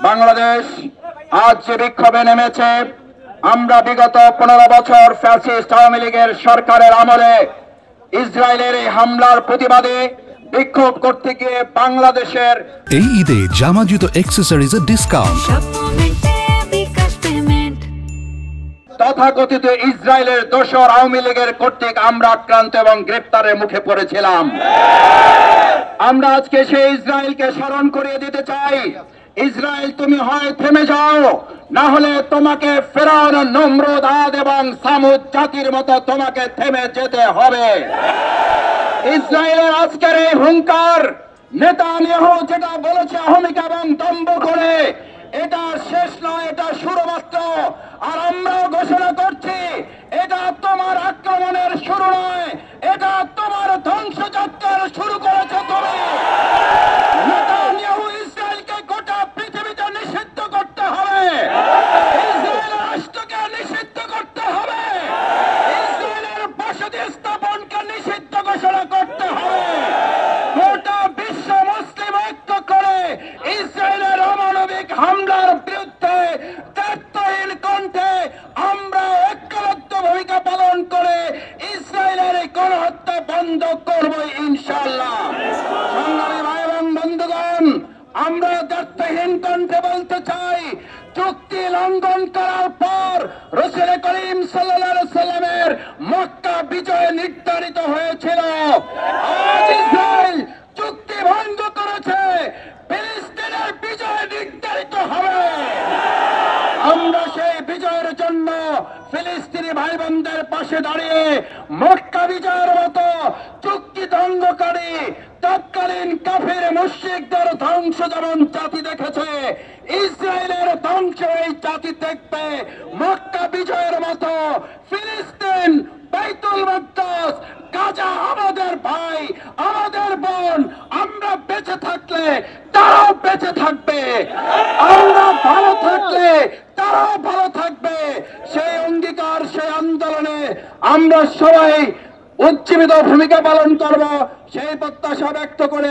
বাংলাদেশ আজ যে বিক্ষোভে নেমেছে, আমরা বিগত 15 বছর ফ্যাসিস্ট আওয়ামী লীগের সরকারের আমলে ইসরায়েলের এই হামলার প্রতিবাদে বিক্ষোভ করতে গিয়ে বাংলাদেশের এই ঈদে জামা জুতো অ্যাকসেসরিজের ডিসকাউন্ট। তথাকথিত ইসরায়েলের দোসর আওয়ামী লীগের কর্তৃক আমরা আক্রান্ত এবং গ্রেপ্তারের মুখে পড়েছিলাম। আমরা আজকে সেই ইসরায়েলকে স্মরণ করিয়ে দিতে চাই, ইসরায়েল তুমি হয় থেমে যাও, না হলে তোমাকে ফেরাউন, নমরুদ, আদ এবং সামুদ জাতির মতো তোমাকে থেমে যেতে হবে। ইসরায়েলের আজকের এই হুঙ্কার, নেতানিয়াহু যেটা বলেছে অহমিকা এবং দম্ভ করে, এটা শেষ নয়, এটা শুরু মাত্র। আর আমরাও ঘোষণা করছি, এটা তোমার আক্রমণের শুরু নয়, এটা তোমার ধ্বংসযাত্রার শুরু করেছে তুমি। নেতানিয়াহু ইসরায়েলকে গোটা পৃথিবীতে নিষিদ্ধ করতে হবে, ইসরায়েলের রাষ্ট্রকে নিষিদ্ধ করতে হবে, ইসরায়েলের বসতি স্থাপনকে নিষিদ্ধ ঘোষণা করতে হবে। গোটা বিশ্ব মুসলিম ঐক্য করে ইসরায়েলের অমানবিক হামলার বিরুদ্ধে দায়িত্বহীন কণ্ঠে আমরা ঐক্যবদ্ধ ভূমিকা পালন করে ইসরায়েলের এই গণহত্যা বন্ধ করব ইনশাআল্লাহ। সংগ্রামী ভাই এবং বন্ধুগণ, আমরা দায়িত্বহীন কণ্ঠে বলতে চাই, চুক্তি লঙ্ঘন করার পর রাসূল করিম সাল্লাল্লাহু আলাইহি সাল্লামের মক্কা বিজয় নির্ধারিত হয়েছিল। আজ ইসরায়েল চুক্তি ভঙ্গ করেছে, ফিলিস্তিনের বিজয় নির্ধারিত হবে। আমরা সেই বিজয়ের জন্য ফিলিস্তিনি ভাই বোনদের পাশে দাঁড়িয়ে মক্কা বিজয়ের মতো চুক্তি ধ্বংসকারী তৎকালীন কাফির মুশরিকদের ধ্বংস যেমন জাতি দেখেছে, ইসরায়েলের ধ্বংস এই জাতি দেখবে। মক্কা বিজয়ের মতো ফিলিস্তিন, বাইতুল মাকদাস, গাজা আমাদের ভাই, আমাদের বোন, আমরা বেঁচে থাকলে তারাও বেঁচে থাকবে, আমরা ভালো থাকলে তারাও ভালো থাকবে। সেই অঙ্গীকার, সেই আন্দোলনে আমরা সবাই উজ্জীবিত ভূমিকা পালন করব, সেই প্রত্যাশা ব্যক্ত করে